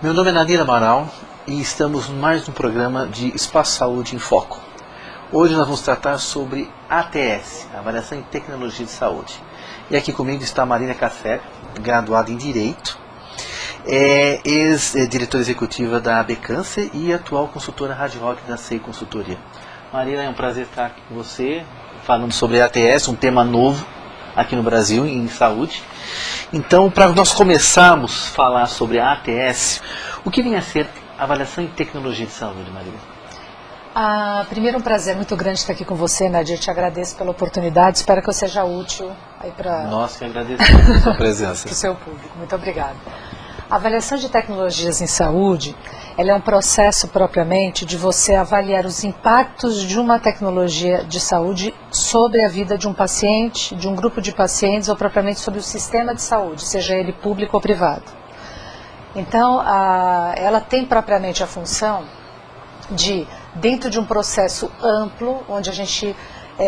Meu nome é Nadir Amaral e estamos em mais um programa de Espaço Saúde em Foco. Hoje nós vamos tratar sobre ATS, Avaliação em Tecnologia de Saúde. E aqui comigo está a Marília Café, graduada em Direito, ex-diretora executiva da AB Câncer e atual consultora Hard Rock da SEI Consultoria. Marília, é um prazer estar aqui com você, falando sobre ATS, um tema novo aqui no Brasil, em saúde. Então, para nós começarmos a falar sobre a ATS, o que vem a ser avaliação em tecnologia de saúde, Marília? Primeiro, um prazer muito grande estar aqui com você, Nadir. Te agradeço pela oportunidade, espero que eu seja útil aí para... Nós que agradecemos a sua presença. Para o seu público. Muito obrigada. A avaliação de tecnologias em saúde, ela é um processo propriamente de você avaliar os impactos de uma tecnologia de saúde sobre a vida de um paciente, de um grupo de pacientes ou propriamente sobre o sistema de saúde, seja ele público ou privado. Então, ela tem propriamente a função de, dentro de um processo amplo, onde a gente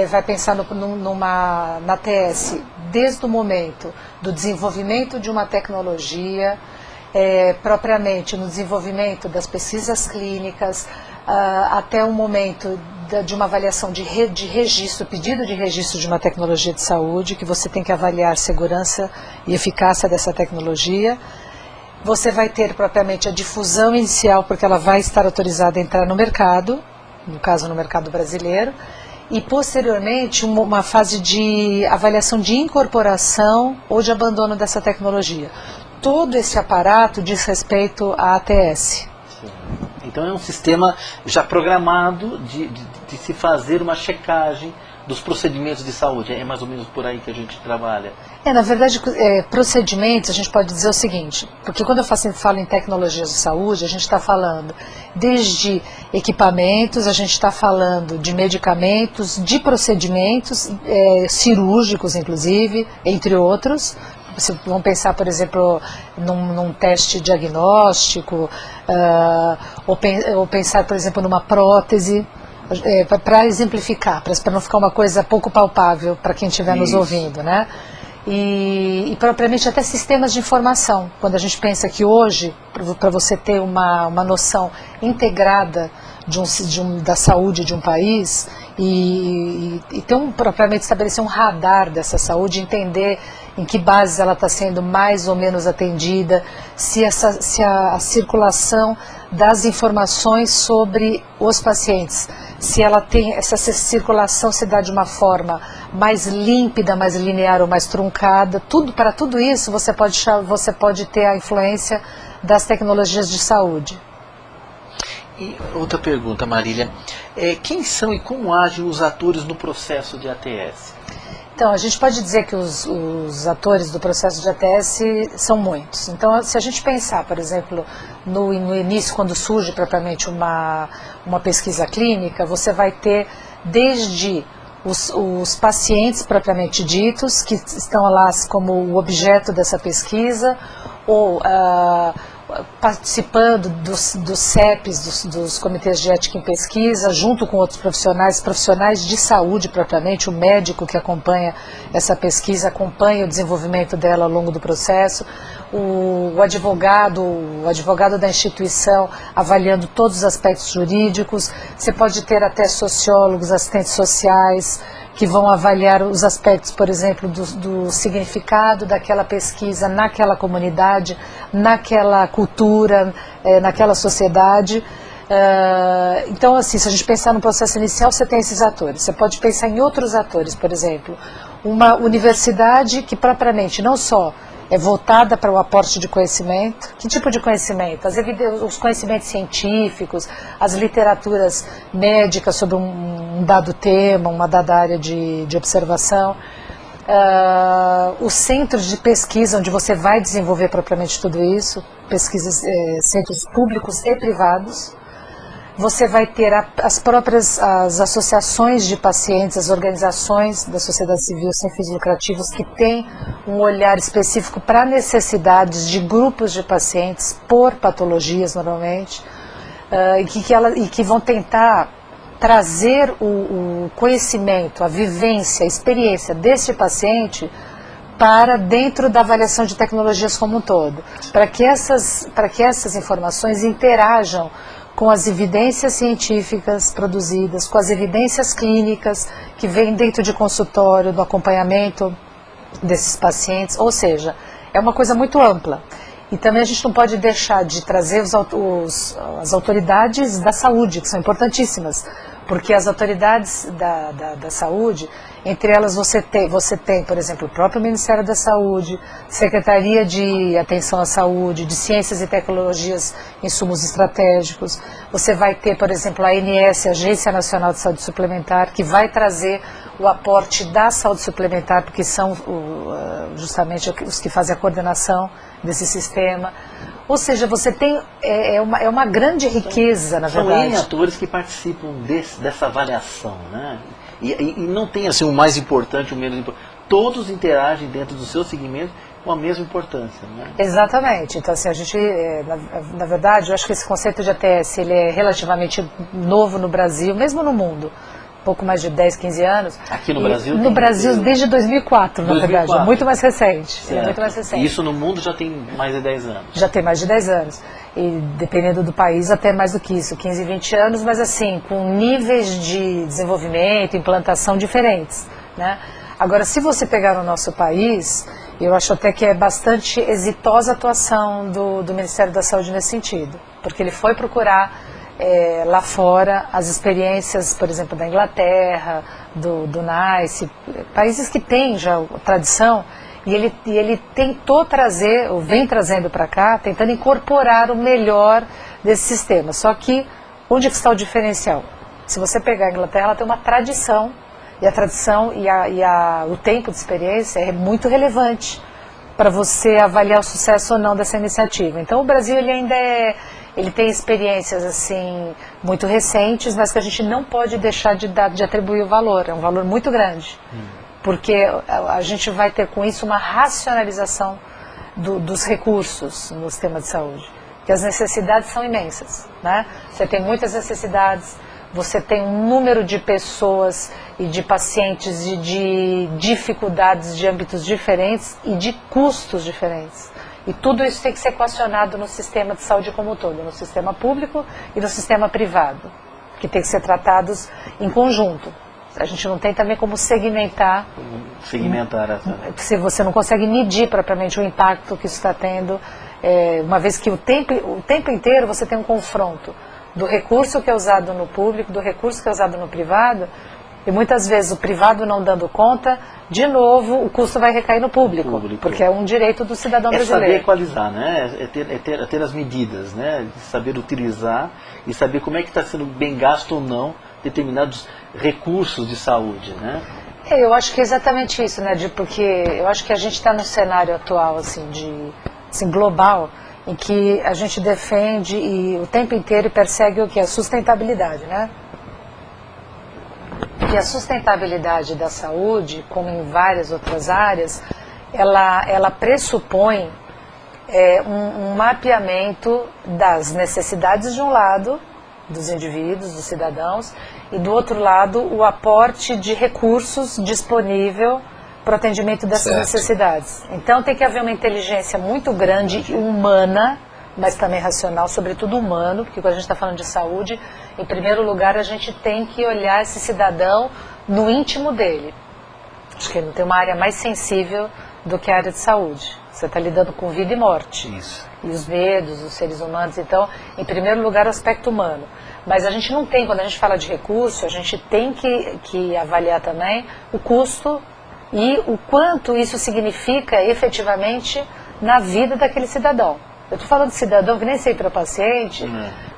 vai pensar na ATS desde o momento do desenvolvimento de uma tecnologia, propriamente no desenvolvimento das pesquisas clínicas, até o momento de uma avaliação de registro, pedido de registro de uma tecnologia de saúde, que você tem que avaliar a segurança e eficácia dessa tecnologia. Você vai ter propriamente a difusão inicial, porque ela vai estar autorizada a entrar no mercado, no caso no mercado brasileiro, e posteriormente uma fase de avaliação de incorporação ou de abandono dessa tecnologia. Todo esse aparato diz respeito à ATS. Sim. Então é um sistema já programado de se fazer uma checagem dos procedimentos de saúde. É mais ou menos por aí que a gente trabalha. Na verdade, procedimentos, a gente pode dizer o seguinte, porque quando eu falo em tecnologias de saúde, a gente está falando desde equipamentos, a gente está falando de medicamentos, de procedimentos cirúrgicos, inclusive, entre outros. Vamos pensar, por exemplo, num teste diagnóstico, ou pensar, por exemplo, numa prótese, para exemplificar, para não ficar uma coisa pouco palpável para quem estiver nos ouvindo, né? E propriamente até sistemas de informação. Quando a gente pensa que hoje, para você ter uma noção integrada da saúde de um país e ter propriamente estabelecer um radar dessa saúde, entender em que bases ela está sendo mais ou menos atendida, se a circulação das informações sobre os pacientes, se ela tem essa circulação se dá de uma forma mais límpida, mais linear ou mais truncada, para tudo isso você pode ter a influência das tecnologias de saúde. E outra pergunta, Marília, quem são e como agem os atores no processo de ATS? Então, a gente pode dizer que os atores do processo de ATS são muitos. Então, se a gente pensar, por exemplo, no início, quando surge propriamente uma pesquisa clínica, você vai ter desde os pacientes propriamente ditos, que estão lá como o objeto dessa pesquisa, ou participando dos CEPs, dos Comitês de Ética em Pesquisa, junto com outros profissionais de saúde propriamente, o médico que acompanha essa pesquisa, acompanha o desenvolvimento dela ao longo do processo, o advogado da instituição avaliando todos os aspectos jurídicos, você pode ter até sociólogos, assistentes sociais, que vão avaliar os aspectos, por exemplo, do significado daquela pesquisa naquela comunidade, naquela cultura, naquela sociedade. Então, assim, se a gente pensar no processo inicial, você tem esses atores. Você pode pensar em outros atores, por exemplo, uma universidade que propriamente não só é voltada para o aporte de conhecimento. Que tipo de conhecimento? Os conhecimentos científicos, as literaturas médicas sobre um dado tema, uma dada área de observação. Os centros de pesquisa, onde você vai desenvolver propriamente tudo isso, pesquisas, centros públicos e privados. Você vai ter as associações de pacientes, as organizações da sociedade civil sem fins lucrativos que têm um olhar específico para necessidades de grupos de pacientes por patologias normalmente, e que vão tentar trazer o conhecimento, a vivência, a experiência deste paciente para dentro da avaliação de tecnologias como um todo, para que essas informações interajam com as evidências científicas produzidas, com as evidências clínicas que vêm dentro de consultório, do acompanhamento desses pacientes, ou seja, é uma coisa muito ampla. E também a gente não pode deixar de trazer as autoridades da saúde, que são importantíssimas, porque as autoridades da saúde, entre elas você tem, por exemplo, o próprio Ministério da Saúde, Secretaria de Atenção à Saúde, de Ciências e Tecnologias, Insumos Estratégicos. Você vai ter, por exemplo, a ANS, Agência Nacional de Saúde Suplementar, que vai trazer o aporte da saúde suplementar, porque são justamente os que fazem a coordenação desse sistema. Ou seja, você tem é uma grande riqueza, na verdade. São N atores que participam dessa avaliação, né? E não tem assim o mais importante, o menos importante. Todos interagem dentro do seu segmento com a mesma importância, né? Exatamente. Então, assim, a gente, na verdade, eu acho que esse conceito de ATS ele é relativamente novo no Brasil, mesmo no mundo. Pouco mais de 10, 15 anos. Aqui no Brasil? No Brasil desde 2004, na verdade, é muito mais recente. É muito mais recente. E isso no mundo já tem mais de 10 anos? Já tem mais de 10 anos. E dependendo do país, até mais do que isso, 15, 20 anos, mas assim, com níveis de desenvolvimento, implantação diferentes, né? Agora, se você pegar no nosso país, eu acho até que é bastante exitosa a atuação do Ministério da Saúde nesse sentido, porque ele foi procurar lá fora as experiências, por exemplo, da Inglaterra, do NICE, países que têm já tradição, e ele tentou trazer, ou vem trazendo para cá, tentando incorporar o melhor desse sistema. Só que, onde está o diferencial? Se você pegar a Inglaterra, ela tem uma tradição, e a tradição o tempo de experiência é muito relevante para você avaliar o sucesso ou não dessa iniciativa. Então, o Brasil ele ainda ele tem experiências assim muito recentes, mas que a gente não pode deixar de atribuir o valor. É um valor muito grande, porque a gente vai ter com isso uma racionalização dos recursos no sistema de saúde, que as necessidades são imensas, né? Você tem muitas necessidades, você tem um número de pessoas e de pacientes e de dificuldades de âmbitos diferentes e de custos diferentes. E tudo isso tem que ser equacionado no sistema de saúde como um todo, no sistema público e no sistema privado, que tem que ser tratados em conjunto. A gente não tem também como segmentar essa. Se você não consegue medir propriamente o impacto que isso está tendo, uma vez que o tempo inteiro você tem um confronto do recurso que é usado no público, do recurso que é usado no privado, e muitas vezes o privado não dando conta, de novo o custo vai recair no público. Porque é um direito do cidadão brasileiro. É saber equalizar, né? É ter as medidas, né? Saber utilizar e saber como é que está sendo bem gasto ou não determinados recursos de saúde, né? Eu acho que é exatamente isso, né? Porque eu acho que a gente está num cenário atual assim, global, em que a gente defende e o tempo inteiro persegue o que? A sustentabilidade, né? E a sustentabilidade da saúde, como em várias outras áreas, ela pressupõe um mapeamento das necessidades de um lado, dos indivíduos, dos cidadãos, e do outro lado o aporte de recursos disponível para o atendimento dessas necessidades. Então tem que haver uma inteligência muito grande e humana, mas também racional, sobretudo humano, porque quando a gente está falando de saúde, em primeiro lugar a gente tem que olhar esse cidadão no íntimo dele. Acho que ele não tem uma área mais sensível do que a área de saúde. Você está lidando com vida e morte. Isso. E os medos, os seres humanos. Então, em primeiro lugar, o aspecto humano. Mas a gente não tem, quando a gente fala de recurso, a gente tem que avaliar também o custo e o quanto isso significa efetivamente na vida daquele cidadão. Eu estou falando de cidadão que nem sei para o paciente,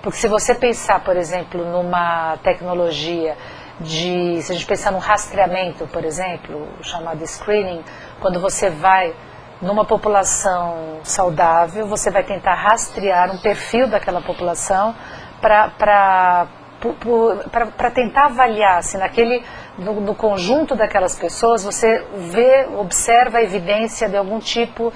porque se você pensar, por exemplo, numa tecnologia se a gente pensar num rastreamento, por exemplo, o chamado screening, quando você vai numa população saudável, você vai tentar rastrear um perfil daquela população para tentar avaliar se no conjunto daquelas pessoas você observa a evidência de algum tipo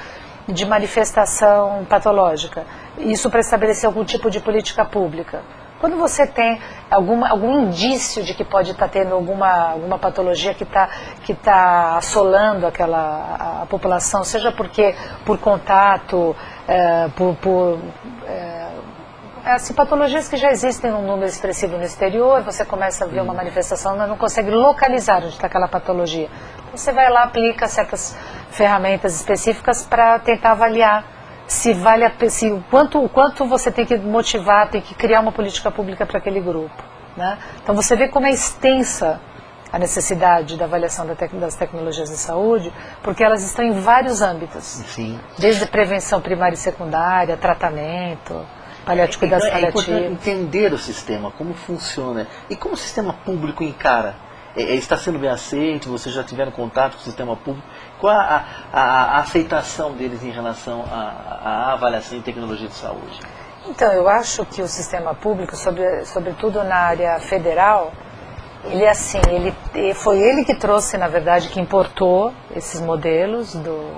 de manifestação patológica. Isso para estabelecer algum tipo de política pública. Quando você tem algum indício de que pode estar tendo alguma patologia que tá assolando a população, seja porque por contato, assim, patologias que já existem num número expressivo no exterior, você começa a ver uma manifestação, mas não consegue localizar onde está aquela patologia. Você vai lá, aplica certas ferramentas específicas para tentar avaliar o quanto você tem que motivar, tem que criar uma política pública para aquele grupo, né? Então você vê como é extensa a necessidade da avaliação das tecnologias de saúde, porque elas estão em vários âmbitos. Sim. Desde prevenção primária e secundária, tratamento, cuidados É importante paliativos. entender o sistema, como funciona e como o sistema público encara. Está sendo bem aceito? Vocês já tiveram contato com o sistema público? Qual a aceitação deles em relação à avaliação em tecnologia de saúde? Então, eu acho que o sistema público, sobretudo na área federal, foi ele que trouxe, na verdade, que importou esses modelos do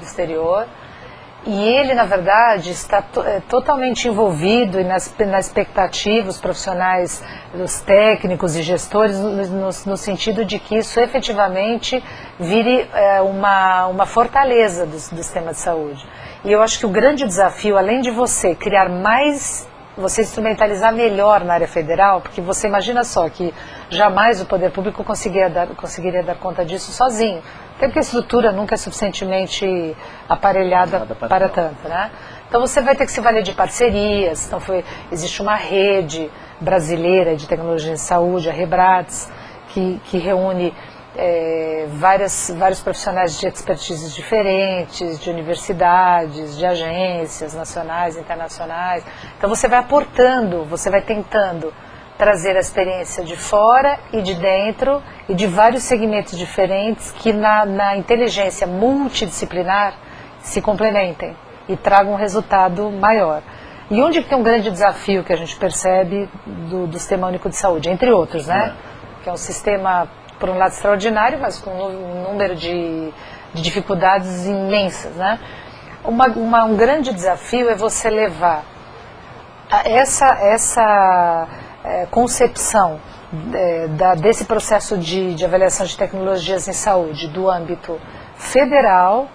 exterior. E ele, na verdade, está totalmente envolvido na expectativa, os profissionais, os técnicos e gestores, no sentido de que isso efetivamente vire uma fortaleza do sistema de saúde. E eu acho que o grande desafio, além de você criar você instrumentalizar melhor na área federal, porque você imagina só que jamais o poder público conseguiria dar conta disso sozinho, até porque a estrutura nunca é suficientemente aparelhada para tanto, né? Então você vai ter que se valer de parcerias. Então existe uma rede brasileira de tecnologia de saúde, a Rebrats, que reúne vários profissionais de expertises diferentes, de universidades, de agências nacionais, internacionais. Então você vai aportando, você vai tentando trazer a experiência de fora e de dentro e de vários segmentos diferentes que na inteligência multidisciplinar se complementem e tragam um resultado maior. E onde tem um grande desafio que a gente percebe do Sistema Único de Saúde, entre outros, né? Que é um sistema, por um lado, extraordinário, mas com um número de dificuldades imensas, né? Um grande desafio é você levar essa concepção desse processo de avaliação de tecnologias em saúde do âmbito federal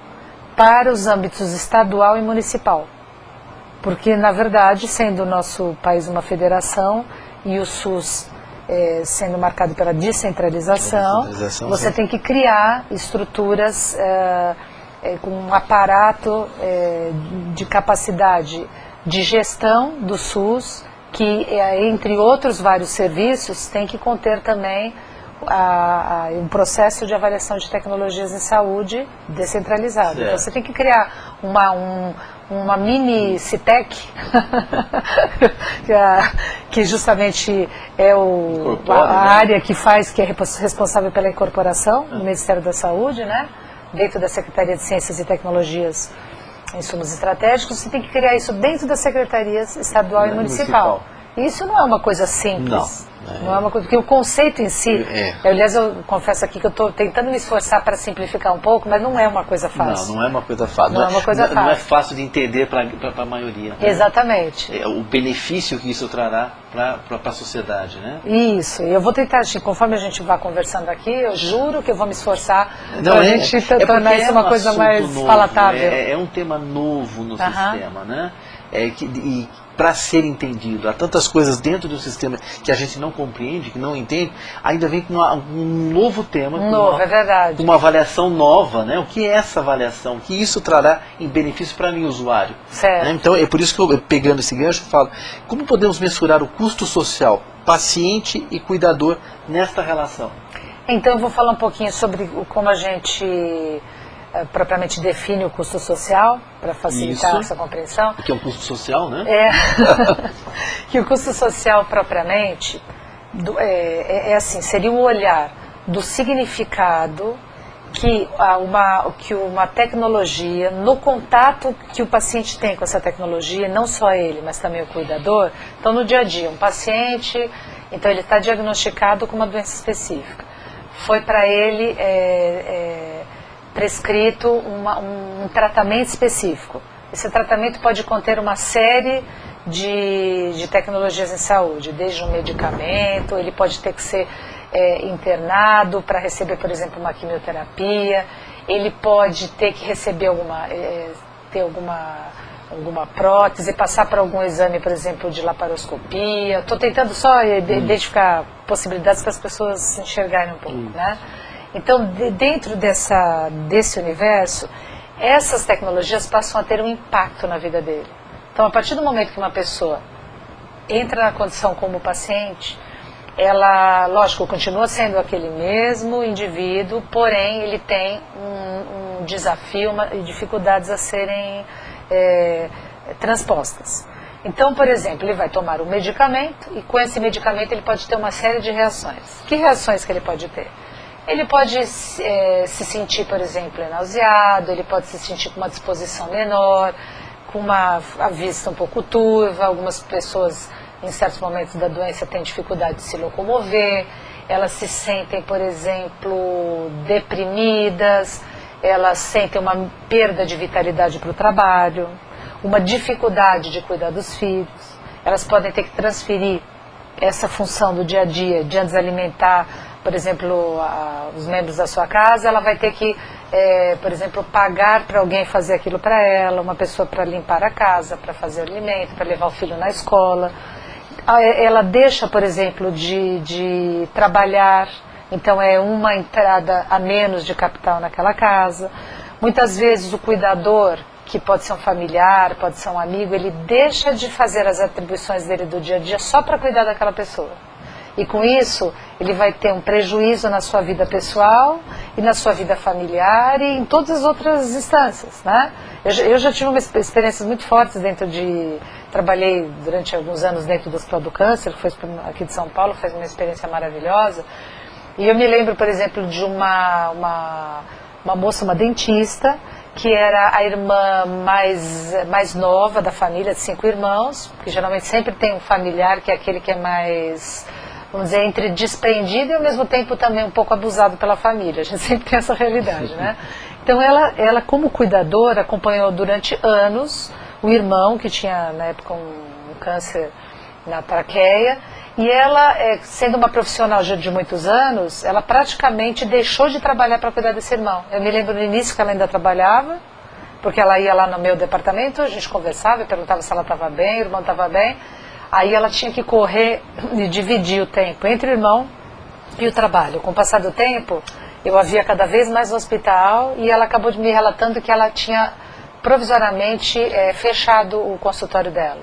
para os âmbitos estadual e municipal. Porque, na verdade, sendo o nosso país uma federação e o SUS sendo marcado pela descentralização, você tem que criar estruturas com um aparato de capacidade de gestão do SUS, que, entre outros vários serviços, tem que conter também um processo de avaliação de tecnologias em saúde descentralizado. Então você tem que criar uma mini CITEC, que justamente é a área que é responsável pela incorporação no Ministério da Saúde, né? Dentro da Secretaria de Ciências e Tecnologias, Insumos Estratégicos. Você tem que criar isso dentro das secretarias estadual e municipal. Isso não é uma coisa simples. Não é uma coisa, porque o conceito em si, aliás, eu confesso aqui que eu estou tentando me esforçar para simplificar um pouco, mas não é uma coisa fácil. Não é uma coisa fácil. Não é uma coisa fácil. Não é fácil de entender para a maioria. Né? Exatamente. O benefício que isso trará para a sociedade, né? Isso. E eu vou tentar, conforme a gente vá conversando aqui, eu juro que eu vou me esforçar para a gente tornar isso uma coisa mais palatável. É um tema novo no sistema, né? Para ser entendido. Há tantas coisas dentro do sistema que a gente não compreende, que não entende, ainda vem com um novo tema, é verdade. Com uma avaliação nova, né? O que é essa avaliação? O que isso trará em benefício para mim, usuário? Certo. Né? Então, é por isso que eu, pegando esse gancho, falo, como podemos mensurar o custo social, paciente e cuidador, nesta relação? Então, eu vou falar um pouquinho sobre como a gente propriamente define o custo social, para facilitar essa compreensão. Que é um custo social, né? Que o custo social propriamente assim, seria um olhar do significado que uma tecnologia, no contato que o paciente tem com essa tecnologia, não só ele, mas também o cuidador. Então, no dia a dia, um paciente, então ele está diagnosticado com uma doença específica. Foi para ele prescrito um tratamento específico. Esse tratamento pode conter uma série de tecnologias em saúde, desde um medicamento, ele pode ter que ser internado para receber, por exemplo, uma quimioterapia, ele pode ter que receber ter alguma prótese, passar por algum exame, por exemplo, de laparoscopia. Estou tentando só identificar possibilidades para as pessoas se enxergarem um pouco, né? Então, dentro desse universo, essas tecnologias passam a ter um impacto na vida dele. Então, a partir do momento que uma pessoa entra na condição como paciente, ela, lógico, continua sendo aquele mesmo indivíduo, porém ele tem um desafio e dificuldades a serem transpostas. Então, por exemplo, ele vai tomar um medicamento e com esse medicamento ele pode ter uma série de reações. Que reações que ele pode ter? Ele pode se sentir, por exemplo, nauseado, ele pode se sentir com uma disposição menor, com a vista um pouco turva, algumas pessoas em certos momentos da doença têm dificuldade de se locomover, elas se sentem, por exemplo, deprimidas, elas sentem uma perda de vitalidade para o trabalho, uma dificuldade de cuidar dos filhos, elas podem ter que transferir essa função do dia a dia, de antes alimentar, por exemplo, os membros da sua casa, ela vai ter que, por exemplo, pagar para alguém fazer aquilo para ela, uma pessoa para limpar a casa, para fazer o alimento, para levar o filho na escola. Ela deixa, por exemplo, de trabalhar, então é uma entrada a menos de capital naquela casa. Muitas vezes o cuidador, que pode ser um familiar, pode ser um amigo, ele deixa de fazer as atribuições dele do dia a dia só para cuidar daquela pessoa. E com isso, ele vai ter um prejuízo na sua vida pessoal e na sua vida familiar e em todas as outras instâncias, né? Eu já tive umas experiências muito fortes trabalhei durante alguns anos dentro do Hospital do Câncer, que foi aqui de São Paulo, foi uma experiência maravilhosa. E eu me lembro, por exemplo, de uma moça, uma dentista, que era a irmã mais nova da família, de 5 irmãos, porque geralmente sempre tem um familiar que é aquele que é mais, vamos dizer, entre desprendido e ao mesmo tempo também um pouco abusado pela família. A gente sempre tem essa realidade, né? Então ela como cuidadora, acompanhou durante anos o irmão, que tinha na época um câncer na traqueia, e ela, sendo uma profissional já de muitos anos, ela praticamente deixou de trabalhar para cuidar desse irmão. Eu me lembro no início que ela ainda trabalhava, porque ela ia lá no meu departamento, a gente conversava, eu perguntava se ela estava bem, o irmão estava bem. Aí ela tinha que correr e dividir o tempo entre o irmão e o trabalho. Com o passar do tempo, eu a via cada vez mais no hospital e ela acabou de me relatando que ela tinha provisoriamente fechado o consultório dela.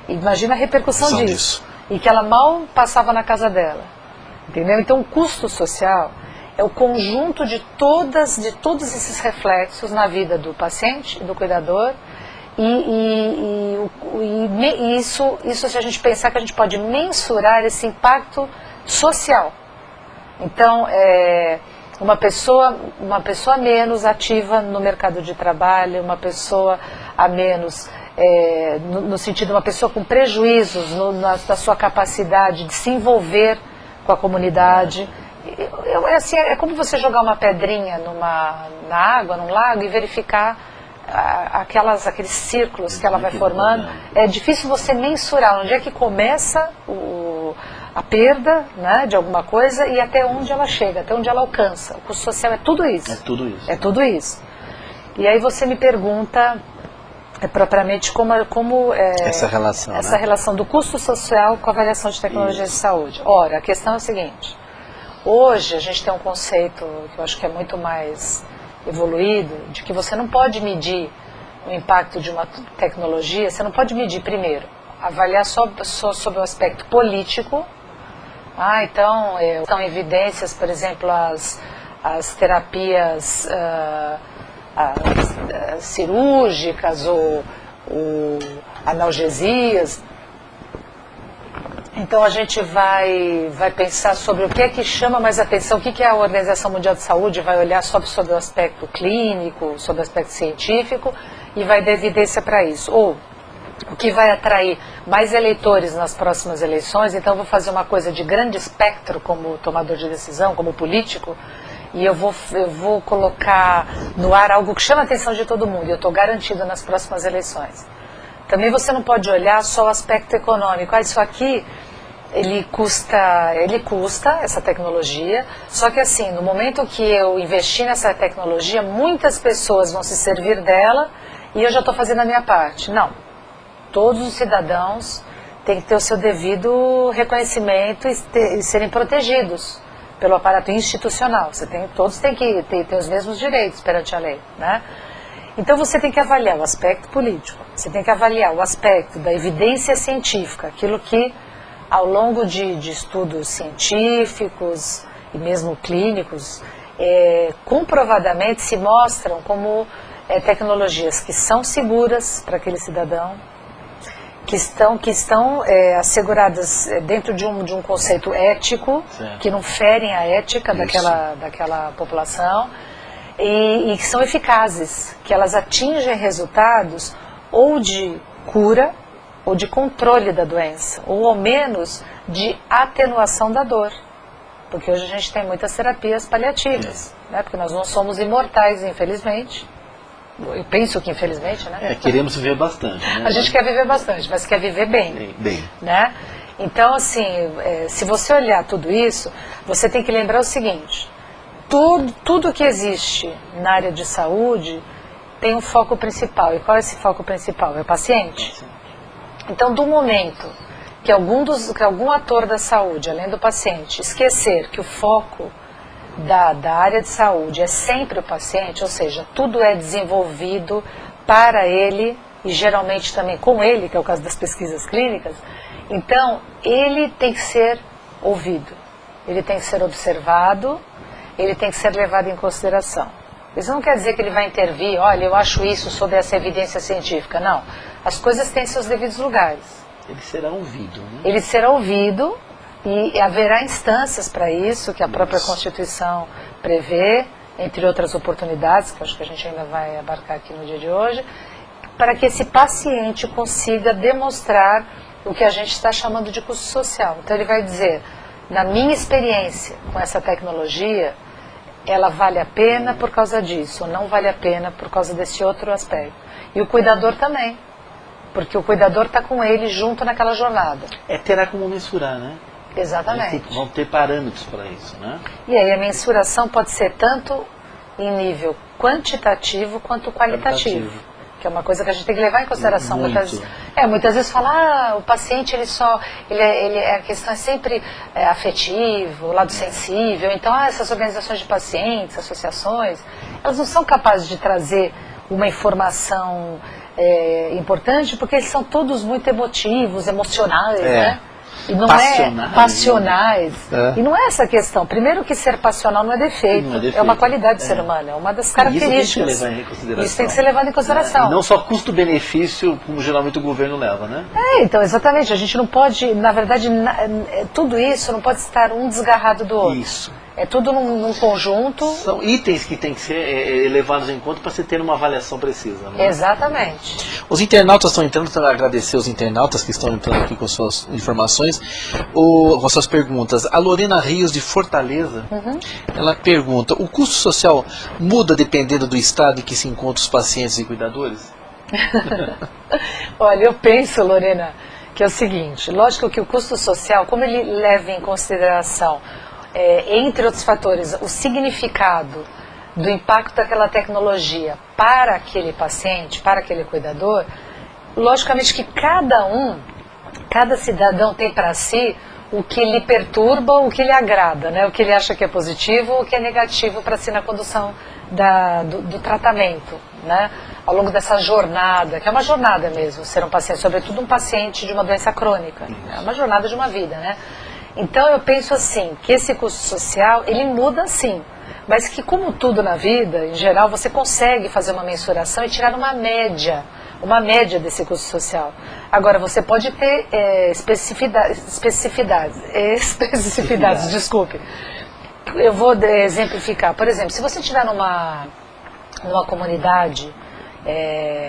Imagina a repercussão disso. E que ela mal passava na casa dela. Entendeu? Então o custo social é o conjunto de todos esses reflexos na vida do paciente, do cuidador, e isso se a gente pensar que a gente pode mensurar esse impacto social. Então, uma pessoa a menos ativa no mercado de trabalho, uma pessoa a menos, no sentido de uma pessoa com prejuízos na sua capacidade de se envolver com a comunidade. É como você jogar uma pedrinha na água, num lago, e verificar aqueles círculos que ela vai formando. É difícil você mensurar onde é que começa a perda, né, de alguma coisa e até onde ela chega, até onde ela alcança. O custo social é tudo isso. É tudo isso. E aí você me pergunta propriamente como essa relação, essa relação do custo social com a avaliação de tecnologias de saúde. Ora, a questão é a seguinte: hoje a gente tem um conceito que eu acho que é muito mais evoluído, de que você não pode medir o impacto de uma tecnologia, você não pode medir primeiro, avaliar só sobre o aspecto político. Então, são evidências, por exemplo, as terapias cirúrgicas ou analgesias. Então a gente vai pensar sobre o que é que chama mais atenção, o que é a Organização Mundial de Saúde, vai olhar sobre o aspecto clínico, sobre o aspecto científico e vai dar evidência para isso. Ou o que vai atrair mais eleitores nas próximas eleições, então eu vou fazer uma coisa de grande espectro como tomador de decisão, como político, e eu vou colocar no ar algo que chama a atenção de todo mundo, e eu estou garantido nas próximas eleições. Também você não pode olhar só o aspecto econômico. Isso aqui, ele custa essa tecnologia, só que assim, no momento que eu investir nessa tecnologia, muitas pessoas vão se servir dela e eu já estou fazendo a minha parte. Não. Todos os cidadãos têm que ter o seu devido reconhecimento e serem protegidos pelo aparato institucional. Todos têm que ter os mesmos direitos perante a lei, né? Então você tem que avaliar o aspecto político, você tem que avaliar o aspecto da evidência científica, aquilo que ao longo de estudos científicos e mesmo clínicos, comprovadamente se mostram como tecnologias que são seguras para aquele cidadão, que estão asseguradas dentro de um conceito ético, certo, que não ferem a ética daquela população, e que são eficazes, que elas atingem resultados ou de cura, ou de controle da doença, ou ao menos de atenuação da dor. Porque hoje a gente tem muitas terapias paliativas, né? Porque nós não somos imortais, infelizmente. Eu penso que infelizmente, né? Queremos viver bastante, né? A gente quer viver bastante, mas quer viver bem. Né? Então, assim, se você olhar tudo isso, você tem que lembrar o seguinte: tudo que existe na área de saúde tem um foco principal. E qual é esse foco principal? É o paciente. Então, do momento que algum ator da saúde, além do paciente, esquecer que o foco da área de saúde é sempre o paciente, ou seja, tudo é desenvolvido para ele e geralmente também com ele, que é o caso das pesquisas clínicas, então ele tem que ser ouvido, ele tem que ser observado, ele tem que ser levado em consideração. Isso não quer dizer que ele vai intervir, olha, eu acho isso sobre essa evidência científica, não. As coisas têm seus devidos lugares. Ele será ouvido, né? Ele será ouvido e haverá instâncias para isso, que a própria Constituição prevê, entre outras oportunidades, que eu acho que a gente ainda vai abarcar aqui no dia de hoje, para que esse paciente consiga demonstrar o que a gente está chamando de custo social. Então ele vai dizer, na minha experiência com essa tecnologia, ela vale a pena por causa disso, ou não vale a pena por causa desse outro aspecto. E o cuidador também, porque o cuidador está com ele junto naquela jornada. Terá como mensurar, né? Exatamente. Vão ter parâmetros para isso, né? E aí a mensuração pode ser tanto em nível quantitativo quanto qualitativo. Que é uma coisa que a gente tem que levar em consideração. Muitas vezes fala, o paciente a questão é sempre afetiva, o lado sensível. Então, essas organizações de pacientes, associações, elas não são capazes de trazer uma informação importante, porque eles são todos muito emotivos, emocionais, né? E não passionais. E não é essa a questão. Primeiro que ser passional não é defeito, é uma qualidade do ser humano, é uma das características. Isso tem que ser levado em consideração. E não só custo-benefício, como geralmente o governo leva, né? Então, exatamente. A gente não pode, na verdade, tudo isso não pode estar um desgarrado do outro. Isso. É tudo num conjunto. São itens que têm que ser levados em conta para se ter uma avaliação precisa. Né? Exatamente. Os internautas estão entrando, então agradecer os internautas que estão entrando aqui com suas informações, com suas perguntas. A Lorena Rios, de Fortaleza, ela pergunta, o custo social muda dependendo do estado em que se encontram os pacientes e cuidadores? Olha, eu penso, Lorena, que é o seguinte, lógico que o custo social, como ele leva em consideração entre outros fatores, o significado do impacto daquela tecnologia para aquele paciente, para aquele cuidador, logicamente que cada cidadão tem para si o que lhe perturba, o que lhe agrada, né? O que ele acha que é positivo, o que é negativo para si na condução do tratamento, né? Ao longo dessa jornada, que é uma jornada mesmo, ser um paciente, sobretudo um paciente de uma doença crônica, é uma jornada de uma vida, né? Então eu penso assim, que esse custo social, ele muda sim, mas que como tudo na vida, em geral, você consegue fazer uma mensuração e tirar uma média desse custo social. Agora, você pode ter especificidades, desculpe. Eu vou exemplificar. Por exemplo, se você estiver numa comunidade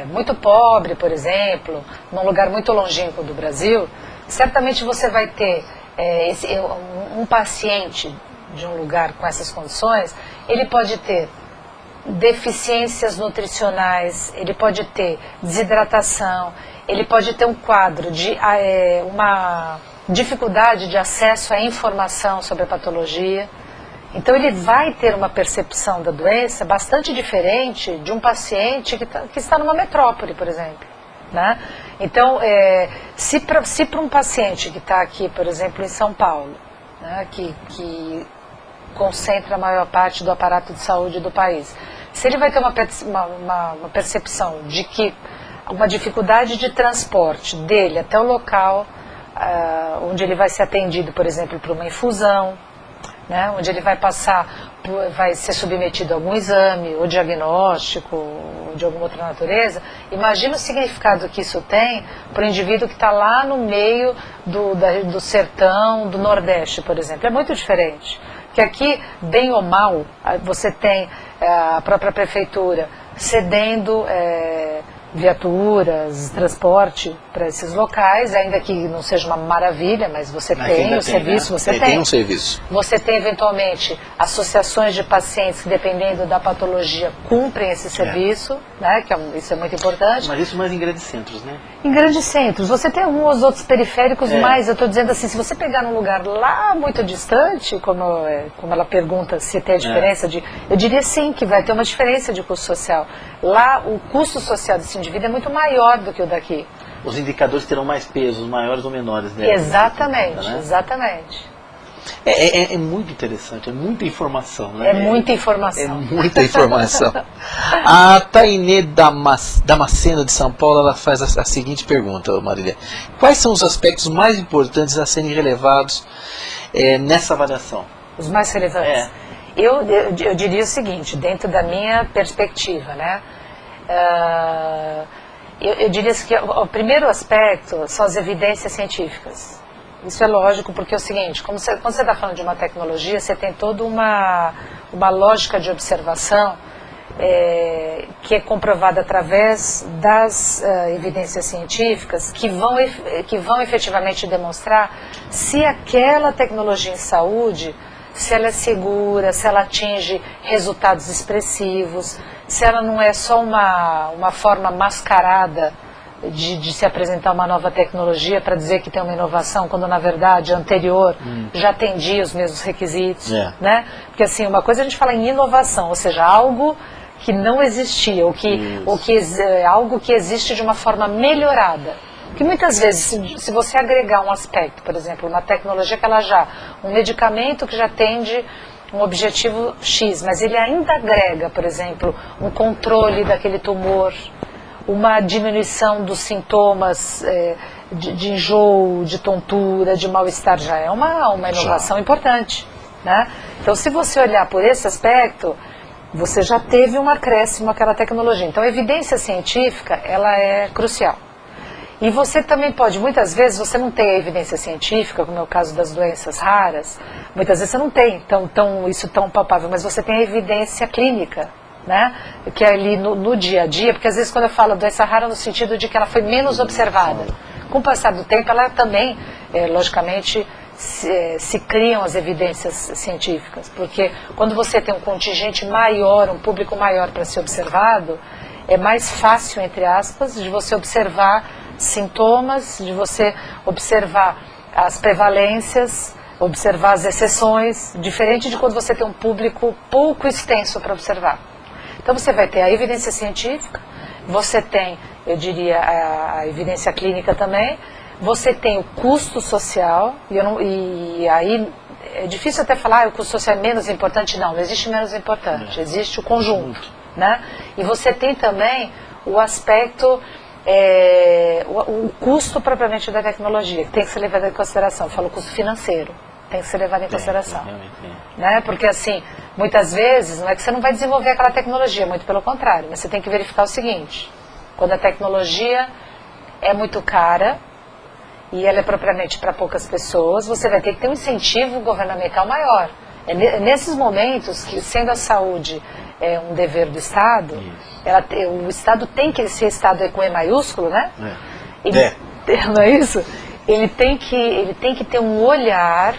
muito pobre, por exemplo, num lugar muito longínquo do Brasil, certamente você vai ter um paciente de um lugar com essas condições, ele pode ter deficiências nutricionais, ele pode ter desidratação, ele pode ter um quadro de uma dificuldade de acesso à informação sobre a patologia. Então ele vai ter uma percepção da doença bastante diferente de um paciente que está numa metrópole, por exemplo, né? Então, se para um paciente que está aqui, por exemplo, em São Paulo, né, que concentra a maior parte do aparato de saúde do país, se ele vai ter uma percepção de que uma dificuldade de transporte dele até o local onde ele vai ser atendido, por exemplo, por uma infusão, né, onde ele vai ser submetido a algum exame, ou diagnóstico, ou de alguma outra natureza, imagina o significado que isso tem para o indivíduo que está lá no meio do sertão, do Nordeste, por exemplo. É muito diferente. Porque aqui, bem ou mal, você tem a própria prefeitura cedendo viaturas, transporte para esses locais, ainda que não seja uma maravilha, mas você tem o serviço, você tem um serviço. Você tem, eventualmente, associações de pacientes que, dependendo da patologia, cumprem esse serviço, né, isso é muito importante. Mas isso mais em grandes centros, né? Em grandes centros. Você tem alguns outros periféricos, mas eu estou dizendo assim, se você pegar num lugar lá muito distante, como ela pergunta se tem a diferença eu diria sim que vai ter uma diferença de custo social. Lá, o custo social desse indivíduo é muito maior do que o daqui. Os indicadores terão mais pesos, maiores ou menores, né? Exatamente, né? exatamente. É muito interessante, é muita informação, né? É muita informação. É muita informação. A Tainê Damasceno de São Paulo, ela faz a seguinte pergunta, Marília. Quais são os aspectos mais importantes a serem relevados nessa avaliação? Os mais relevantes? Eu diria o seguinte, dentro da minha perspectiva, né? Eu diria que o primeiro aspecto são as evidências científicas. Isso é lógico, porque é o seguinte, quando você está falando de uma tecnologia, você tem toda uma lógica de observação que é comprovada através das evidências científicas que vão efetivamente demonstrar se aquela tecnologia em saúde, se ela é segura, se ela atinge resultados expressivos, se ela não é só uma forma mascarada de se apresentar uma nova tecnologia para dizer que tem uma inovação, quando na verdade a anterior já atendia os mesmos requisitos, né? Porque assim, uma coisa a gente fala em inovação, ou seja, algo que não existia, algo que existe de uma forma melhorada. Porque muitas vezes, se você agregar um aspecto, por exemplo, uma tecnologia um medicamento que já atende um objetivo X, mas ele ainda agrega, por exemplo, um controle daquele tumor, uma diminuição dos sintomas de enjoo, de tontura, de mal-estar, já é uma inovação importante, né? Então, se você olhar por esse aspecto, você já teve um acréscimo àquela tecnologia. Então, a evidência científica, ela é crucial. E você também pode, muitas vezes, você não tem a evidência científica, como é o caso das doenças raras, muitas vezes você não tem isso tão palpável, mas você tem a evidência clínica, né? Que é ali no dia a dia, porque às vezes quando eu falo doença rara no sentido de que ela foi menos observada. Com o passar do tempo, ela também, logicamente, se criam as evidências científicas, porque quando você tem um contingente maior, um público maior para ser observado, é mais fácil, entre aspas, de você observar sintomas, de você observar as prevalências, observar as exceções, diferente de quando você tem um público pouco extenso para observar. Então você vai ter a evidência científica, você tem, eu diria, a evidência clínica também, você tem o custo social, e aí é difícil até falar, o custo social é menos importante, não existe menos importante, existe o conjunto, né? E você tem também o aspecto, o custo propriamente da tecnologia, que tem que ser levado em consideração, eu falo custo financeiro, tem que ser levado em consideração, né? Porque assim, muitas vezes, não é que você não vai desenvolver aquela tecnologia, muito pelo contrário, mas você tem que verificar o seguinte, quando a tecnologia é muito cara, e ela é propriamente para poucas pessoas, você vai ter que ter um incentivo governamental maior. É nesses momentos que, sendo a saúde um dever do Estado, o Estado tem que, esse Estado com E maiúsculo, né? Não é isso? Ele tem que ter um olhar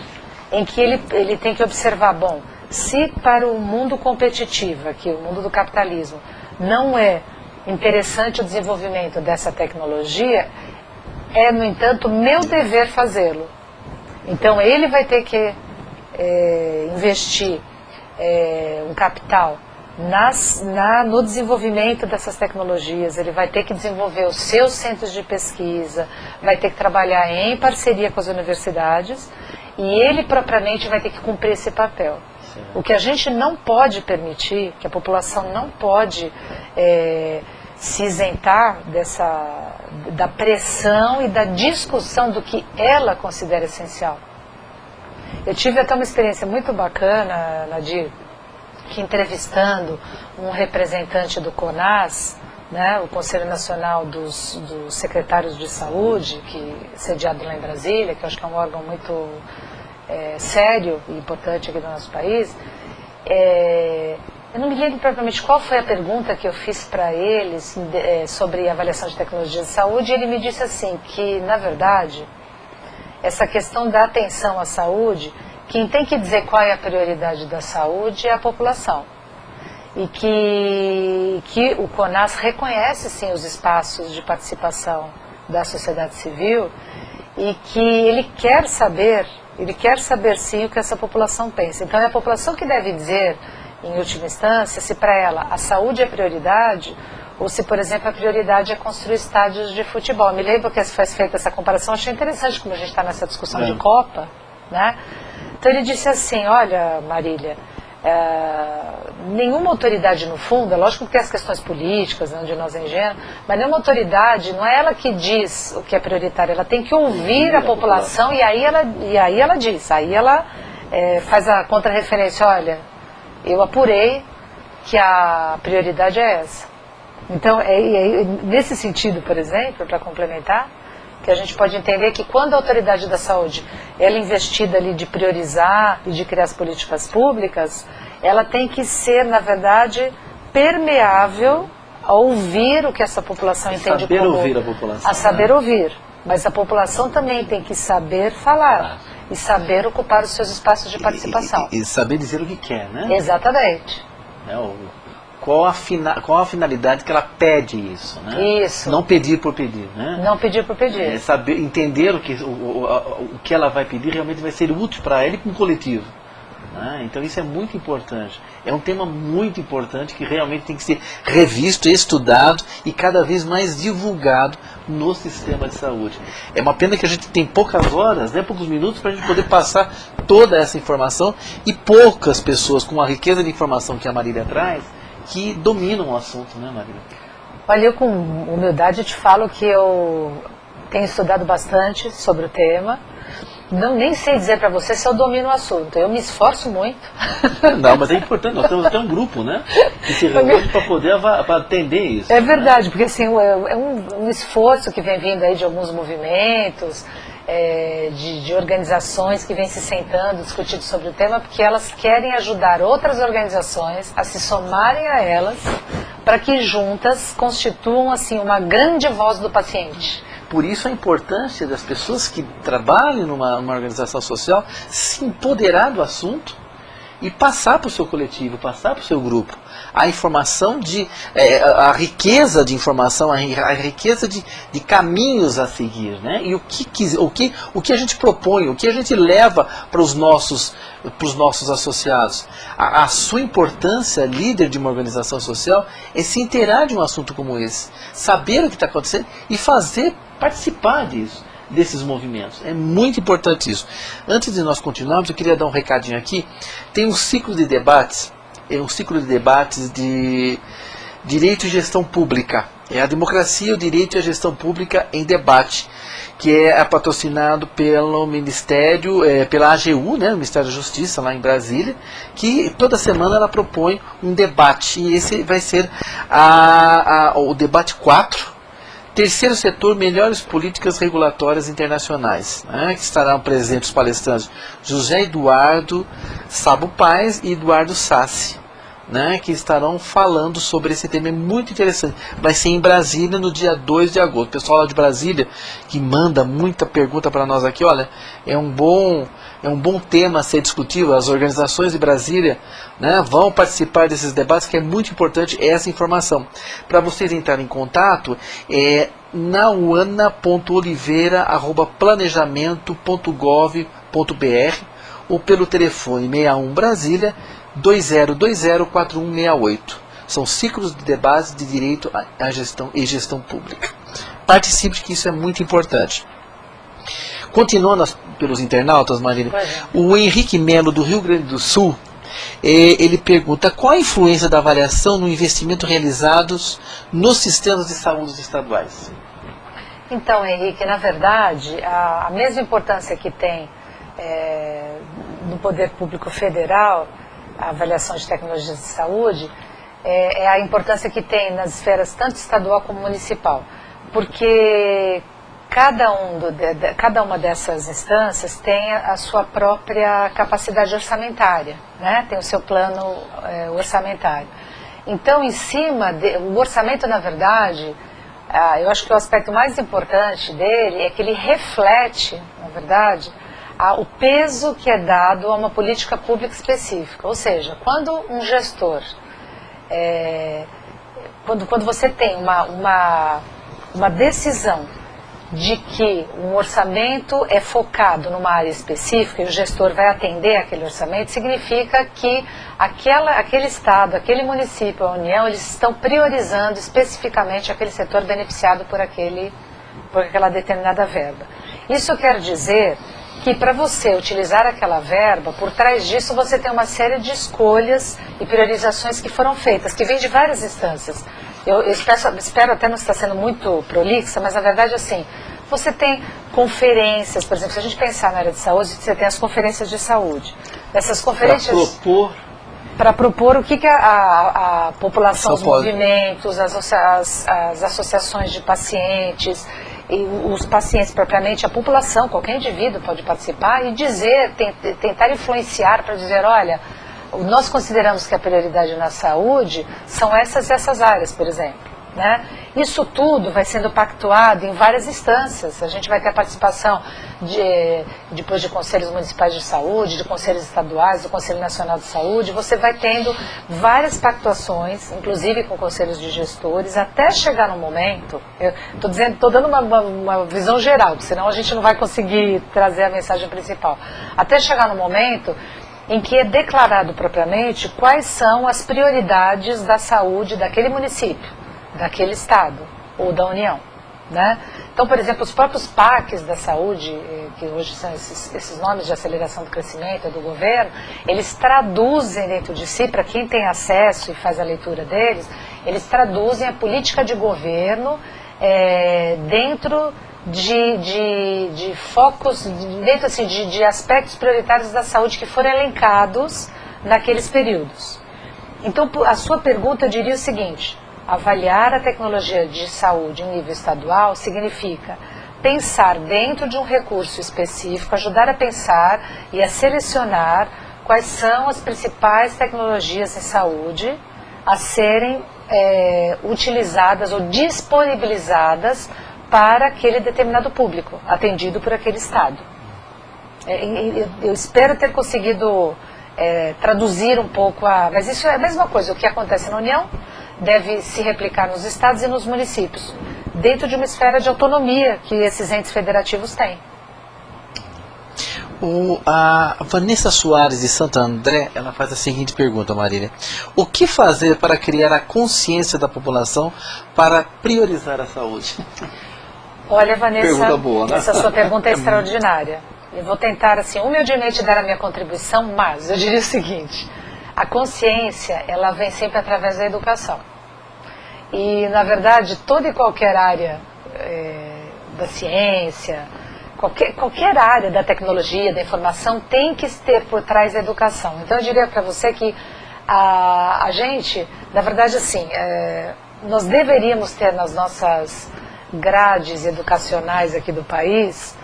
em que ele tem que observar, bom, Se para o mundo competitivo, aqui, o mundo do capitalismo, não é interessante o desenvolvimento dessa tecnologia, é, no entanto, meu dever fazê-lo. Então, ele vai ter que investir um capital no desenvolvimento dessas tecnologias, ele vai ter que desenvolver os seus centros de pesquisa, vai ter que trabalhar em parceria com as universidades, e ele propriamente vai ter que cumprir esse papel. O que a gente não pode permitir, que a população não pode se isentar da pressão e da discussão do que ela considera essencial. Eu tive até uma experiência muito bacana, Nadir, que entrevistando um representante do CONAS, né, o Conselho Nacional dos Secretários de Saúde, que é sediado lá em Brasília, que eu acho que é um órgão muito sério e importante aqui do nosso país, eu não me lembro propriamente qual foi a pergunta que eu fiz para eles sobre avaliação de tecnologia de saúde, e ele me disse assim, que na verdade, essa questão da atenção à saúde, quem tem que dizer qual é a prioridade da saúde é a população. E que o CONAS reconhece sim os espaços de participação da sociedade civil e que ele quer saber sim o que essa população pensa. Então é a população que deve dizer, em última instância, se para ela a saúde é prioridade ou se, por exemplo, a prioridade é construir estádios de futebol. Me lembro que foi feita essa comparação, achei interessante como a gente está nessa discussão de Copa, né? Então ele disse assim, olha, Marília, nenhuma autoridade no fundo, é lógico que tem as questões políticas, né, onde nós é ingênuo, mas nenhuma autoridade, não é ela que diz o que é prioritário, ela tem que ouvir a população e aí ela diz, aí ela faz a contrarreferência, olha, eu apurei que a prioridade é essa. Então, nesse sentido, por exemplo, para complementar, que a gente pode entender que quando a autoridade da saúde ela é investida ali de priorizar e de criar as políticas públicas, ela tem que ser, na verdade, permeável a ouvir o que essa população entende como... Saber ouvir a população. A saber ouvir. Mas a população também tem que saber falar e saber ocupar os seus espaços de participação. E saber dizer o que quer, né? Exatamente. Qual a finalidade que ela pede isso, né? Isso. Não pedir por pedir, né? Não pedir por pedir. Saber, entender o que ela vai pedir realmente vai ser útil para ela e para o coletivo. Né? Então isso é muito importante. É um tema muito importante que realmente tem que ser revisto, estudado e cada vez mais divulgado no sistema de saúde. É uma pena que a gente tem poucas horas, né, poucos minutos para a gente poder passar toda essa informação e poucas pessoas com a riqueza de informação que a Marília traz que dominam o assunto, né, Marília? Olha, eu com humildade te falo que eu tenho estudado bastante sobre o tema. Nem sei dizer para você se eu domino o assunto. Eu me esforço muito. Não, mas é importante. Nós temos até um grupo, né? Que se reúne para poder atender isso. É verdade, porque assim, é um esforço que vem vindo aí de alguns movimentos, de organizações que vêm se sentando, discutindo sobre o tema, porque elas querem ajudar outras organizações a se somarem a elas, para que juntas constituam assim uma grande voz do paciente. Por isso a importância das pessoas que trabalham numa organização social se empoderar do assunto e passar para o seu coletivo, passar para o seu grupo. A informação a riqueza de informação, a riqueza de caminhos a seguir, né? E o que a gente propõe, o que a gente leva para os nossos associados. A sua importância, líder de uma organização social, é se inteirar de um assunto como esse, saber o que está acontecendo e participar desses movimentos. É muito importante isso. Antes de nós continuarmos, eu queria dar um recadinho aqui. Tem um ciclo de debates, de direito e gestão pública. É a democracia, o direito e a gestão pública em debate, que é patrocinado pelo Ministério, pela AGU, né, o Ministério da Justiça, lá em Brasília, que toda semana ela propõe um debate. E esse vai ser o debate 4, Terceiro setor, melhores políticas regulatórias internacionais, né, que estarão presentes os palestrantes José Eduardo Sabo Paes e Eduardo Sassi. né, que estarão falando sobre esse tema. É muito interessante. Vai ser em Brasília no dia 2 de agosto. O pessoal lá de Brasília, que manda muita pergunta para nós aqui, olha, é um bom tema a ser discutido. As organizações de Brasília, né, vão participar desses debates, que é muito importante essa informação. Para vocês entrarem em contato, é nauana.oliveira@planejamento.gov.br ou pelo telefone 61 Brasília 2020-4168. São ciclos de debates de direito à gestão e gestão pública. Participe, que isso é muito importante. Continuando pelos internautas, Marília, o Henrique Melo, do Rio Grande do Sul, ele pergunta qual a influência da avaliação no investimento realizados nos sistemas de saúde estaduais. Então, Henrique, na verdade, a mesma importância que tem no poder público federal, a avaliação de tecnologias de saúde, é a importância que tem nas esferas tanto estadual como municipal. Porque cada uma dessas instâncias tem a sua própria capacidade orçamentária, né? Tem o seu plano orçamentário. Então, o orçamento, na verdade, eu acho que o aspecto mais importante dele é que ele reflete, na verdade, o peso que é dado a uma política pública específica. Ou seja, quando um gestor, quando você tem uma decisão de que um orçamento é focado numa área específica e o gestor vai atender aquele orçamento, significa que aquele estado, aquele município, a União, eles estão priorizando especificamente aquele setor beneficiado por aquela determinada verba. Isso quer dizer que para você utilizar aquela verba, por trás disso você tem uma série de escolhas e priorizações que foram feitas, que vêm de várias instâncias. Eu espero até não estar sendo muito prolixa, mas na verdade assim, você tem conferências, por exemplo, se a gente pensar na área de saúde, você tem as conferências de saúde. Essas conferências para propor o que a população, os movimentos, as associações de pacientes, e os pacientes propriamente, a população, qualquer indivíduo pode participar e tentar influenciar para dizer, olha, nós consideramos que a prioridade na saúde são essas áreas, por exemplo. Né? Isso tudo vai sendo pactuado em várias instâncias. A gente vai ter a participação depois de conselhos municipais de saúde, de conselhos estaduais, do Conselho Nacional de Saúde. Você vai tendo várias pactuações, inclusive com conselhos de gestores, até chegar no momento, estou dando uma visão geral, porque senão a gente não vai conseguir trazer a mensagem principal, até chegar no momento em que é declarado propriamente quais são as prioridades da saúde daquele município, daquele estado ou da União, né? Então, por exemplo, os próprios PACs da saúde, que hoje são esses nomes de aceleração do crescimento do governo, eles traduzem dentro de si, para quem tem acesso e faz a leitura deles, eles traduzem a política de governo dentro de focos, dentro assim, de aspectos prioritários da saúde que foram elencados naqueles períodos. Então, a sua pergunta, eu diria o seguinte: avaliar a tecnologia de saúde em nível estadual significa pensar dentro de um recurso específico, ajudar a pensar e a selecionar quais são as principais tecnologias em saúde a serem utilizadas ou disponibilizadas para aquele determinado público, atendido por aquele estado. Eu espero ter conseguido traduzir um pouco mas isso é a mesma coisa, o que acontece na União deve se replicar nos estados e nos municípios, dentro de uma esfera de autonomia que esses entes federativos têm. A Vanessa Soares, de Santo André, ela faz a seguinte pergunta, Marília: o que fazer para criar a consciência da população para priorizar a saúde? Olha, Vanessa, pergunta boa, né? Essa sua pergunta é extraordinária. Eu vou tentar, assim, humildemente dar a minha contribuição, mas eu diria o seguinte: a consciência, ela vem sempre através da educação. E, na verdade, toda e qualquer área da ciência, qualquer área da tecnologia, da informação, tem que ter por trás a educação. Então, eu diria para você que a gente, na verdade, assim, nós deveríamos ter nas nossas grades educacionais aqui do país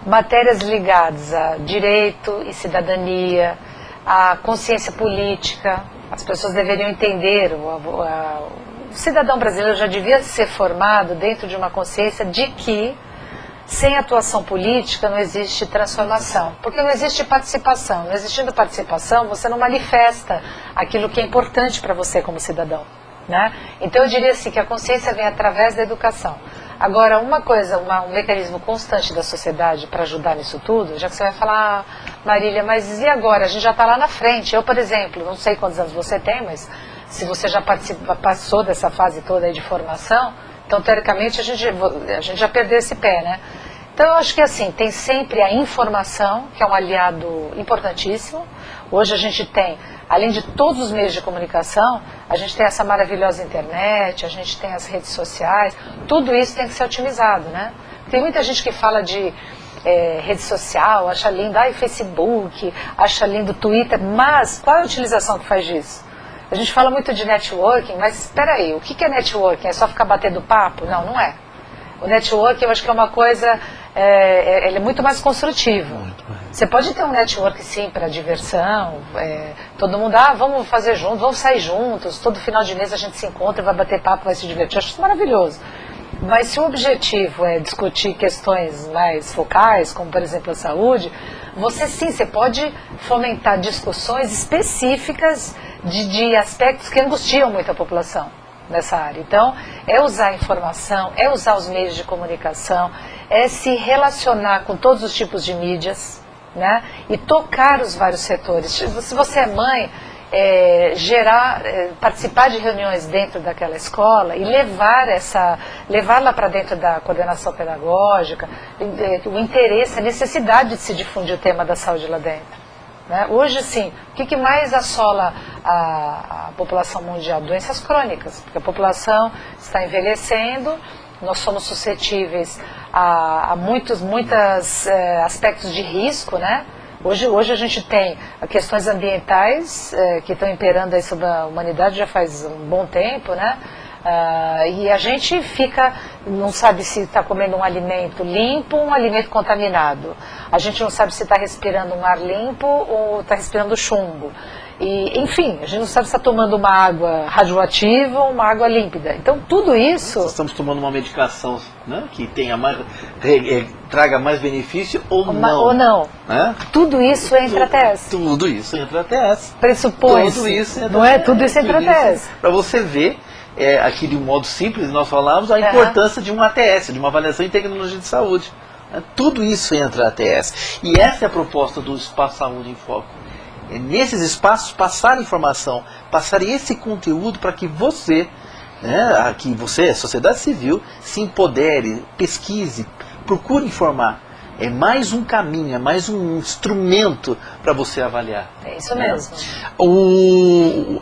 matérias ligadas a direito e cidadania, a consciência política. As pessoas deveriam entender, o cidadão brasileiro já devia ser formado dentro de uma consciência de que sem atuação política não existe transformação, porque não existe participação. Não existindo participação, você não manifesta aquilo que é importante para você como cidadão, né? Então eu diria assim que a consciência vem através da educação. Agora, uma coisa, um mecanismo constante da sociedade para ajudar nisso tudo, já que você vai falar, Marília, mas e agora? A gente já está lá na frente. Eu, por exemplo, não sei quantos anos você tem, mas se você já passou dessa fase toda aí de formação, então, teoricamente, a gente já perdeu esse pé, né? Então, eu acho que, assim, tem sempre a informação, que é um aliado importantíssimo. Hoje a gente tem, além de todos os meios de comunicação, a gente tem essa maravilhosa internet, a gente tem as redes sociais, tudo isso tem que ser otimizado, né? Tem muita gente que fala de rede social, acha lindo, Facebook, acha lindo Twitter, mas qual é a utilização que faz disso? A gente fala muito de networking, mas espera aí, o que é networking? É só ficar batendo papo? Não, não é. O networking eu acho que é uma coisa, ele é muito mais construtivo. Você pode ter um networking sim para diversão, todo mundo, vamos fazer juntos, vamos sair juntos, todo final de mês a gente se encontra, vai bater papo, vai se divertir, eu acho isso maravilhoso. Mas se o objetivo é discutir questões mais focais, como por exemplo a saúde, você pode fomentar discussões específicas de aspectos que angustiam muito a população nessa área. Então, é usar a informação, é usar os meios de comunicação, é se relacionar com todos os tipos de mídias, né? E tocar os vários setores. Se você é mãe, participar de reuniões dentro daquela escola e levá-la para dentro da coordenação pedagógica, o interesse, a necessidade de se difundir o tema da saúde lá dentro. Né? Hoje, sim, o que mais assola a população mundial? Doenças crônicas, porque a população está envelhecendo, nós somos suscetíveis a muitos aspectos de risco, né? Hoje a gente tem questões ambientais que estão imperando aí sobre a humanidade já faz um bom tempo, né? E a gente não sabe se está comendo um alimento limpo ou um alimento contaminado. A gente não sabe se está respirando um ar limpo ou está respirando chumbo. E, enfim, a gente não sabe se está tomando uma água radioativa ou uma água límpida. Então, tudo isso... Nós estamos tomando uma medicação, né, que traga mais benefício ou não. Ou não. Né? Tudo isso entra a TS. Tudo isso entra a TS. Pressupõe. Tudo isso entra não é? Tudo isso entra a TS. Para você ver, aqui de um modo simples, nós falamos a importância de um ATS, de uma avaliação em tecnologia de saúde. Tudo isso entra a ATS. E essa é a proposta do Espaço Saúde em Foco. Nesses espaços, passar informação, passar esse conteúdo para que você, sociedade civil, se empodere, pesquise, procure informar. É mais um caminho, é mais um instrumento para você avaliar. É isso mesmo.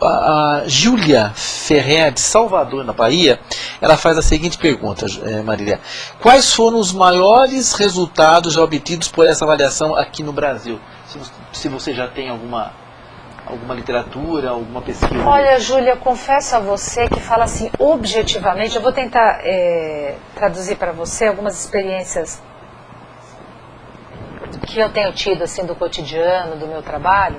A Júlia Ferrer, de Salvador, na Bahia, ela faz a seguinte pergunta, Marília. Quais foram os maiores resultados já obtidos por essa avaliação aqui no Brasil? Se você já tem alguma literatura, alguma pesquisa. Olha, Júlia, confesso a você que fala assim, objetivamente, eu vou tentar traduzir para você algumas experiências que eu tenho tido assim do cotidiano, do meu trabalho,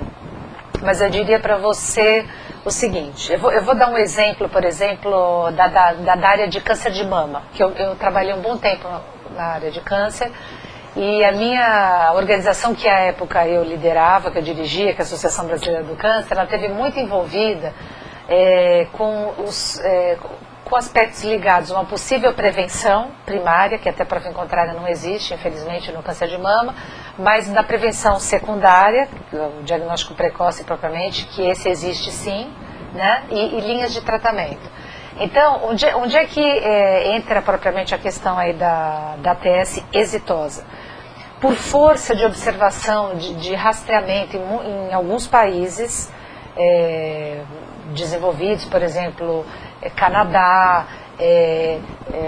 mas eu diria para você o seguinte, eu vou dar um exemplo, por exemplo, da área de câncer de mama, que eu trabalhei um bom tempo na área de câncer, e a minha organização, que à época eu liderava, que eu dirigia, que é a Associação Brasileira do Câncer, ela esteve muito envolvida com aspectos ligados a uma possível prevenção primária, que até prova em contrária não existe, infelizmente, no câncer de mama, mas da prevenção secundária, o diagnóstico precoce propriamente, que esse existe sim, né? E linhas de tratamento. Então, onde é que entra propriamente a questão aí da ATS exitosa? Por força de observação, de rastreamento em alguns países desenvolvidos, por exemplo, Canadá,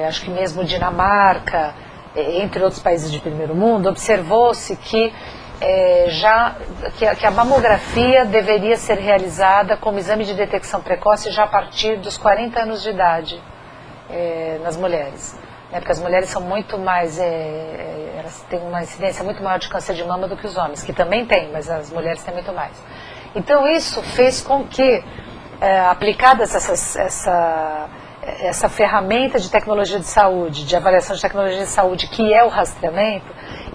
acho que mesmo Dinamarca, entre outros países de primeiro mundo, observou-se que a mamografia deveria ser realizada como exame de detecção precoce já a partir dos 40 anos de idade nas mulheres. Porque as mulheres são muito mais, elas têm uma incidência muito maior de câncer de mama do que os homens, que também tem, mas as mulheres têm muito mais. Então isso fez com que, aplicadas essa ferramenta de tecnologia de saúde, de avaliação de tecnologia de saúde, que é o rastreamento,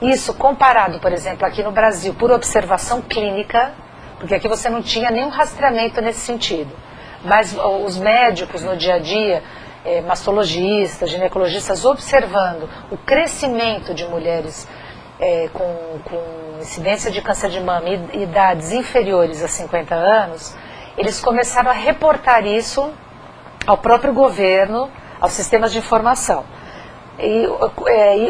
isso comparado, por exemplo, aqui no Brasil, por observação clínica, porque aqui você não tinha nenhum rastreamento nesse sentido, mas os médicos no dia a dia, mastologistas, ginecologistas, observando o crescimento de mulheres com incidência de câncer de mama e idades inferiores a 50 anos, eles começaram a reportar isso ao próprio governo, aos sistemas de informação. E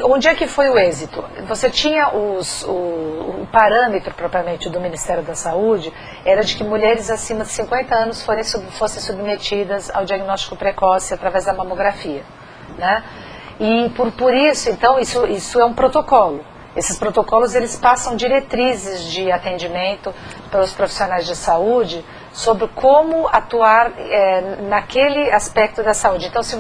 onde é que foi o êxito? Você tinha o parâmetro propriamente do Ministério da Saúde, era de que mulheres acima de 50 anos fossem submetidas ao diagnóstico precoce através da mamografia, né? E por isso, então, isso é um protocolo. Esses protocolos, eles passam diretrizes de atendimento para os profissionais de saúde sobre como atuar naquele aspecto da saúde. Então, se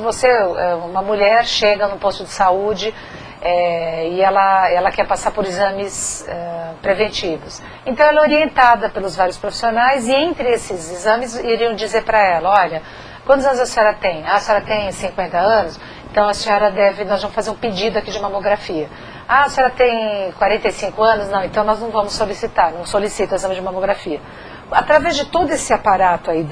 uma mulher chega no posto de saúde e ela quer passar por exames preventivos, então ela é orientada pelos vários profissionais e entre esses exames iriam dizer para ela, olha, quantos anos a senhora tem? A senhora tem 50 anos? Então a senhora nós vamos fazer um pedido aqui de mamografia. A senhora tem 45 anos? Não, então nós não vamos solicitar, não solicita o exame de mamografia. Através de todo esse aparato aí,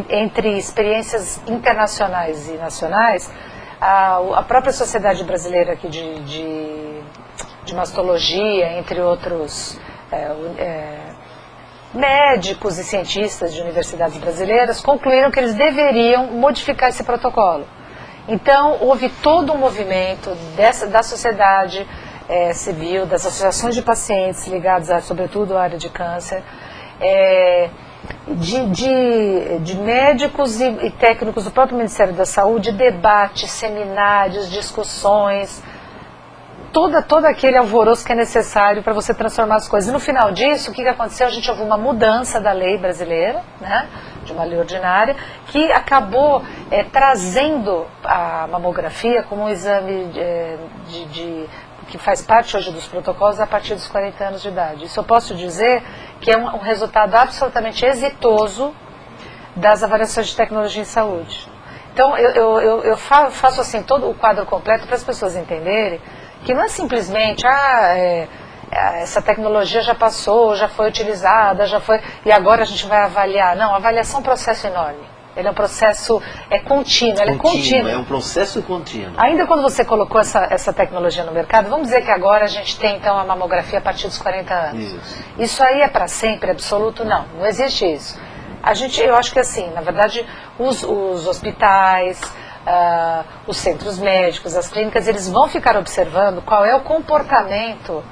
entre experiências internacionais e nacionais, a própria Sociedade Brasileira aqui de Mastologia, entre outros médicos e cientistas de universidades brasileiras, concluíram que eles deveriam modificar esse protocolo. Então, houve todo um movimento da sociedade civil, das associações de pacientes ligados, sobretudo à área de câncer, de médicos e técnicos do próprio Ministério da Saúde, debates, seminários, discussões, todo aquele alvoroço que é necessário para você transformar as coisas. E no final disso, o que aconteceu? A gente houve uma mudança da lei brasileira, né, de uma lei ordinária, que acabou trazendo a mamografia como um exame que faz parte hoje dos protocolos a partir dos 40 anos de idade. Isso eu posso dizer que é um resultado absolutamente exitoso das avaliações de tecnologia em saúde. Então, eu faço assim todo o quadro completo para as pessoas entenderem que não é simplesmente, essa tecnologia já passou, já foi utilizada, e agora a gente vai avaliar. Não, a avaliação é um processo enorme. Ele é um processo contínuo, ele é contínuo. É um processo contínuo. Ainda quando você colocou essa tecnologia no mercado, vamos dizer que agora a gente tem então a mamografia a partir dos 40 anos. Isso aí é para sempre, absoluto? Não existe isso. Eu acho que assim, na verdade, os hospitais, os centros médicos, as clínicas, eles vão ficar observando qual é o comportamento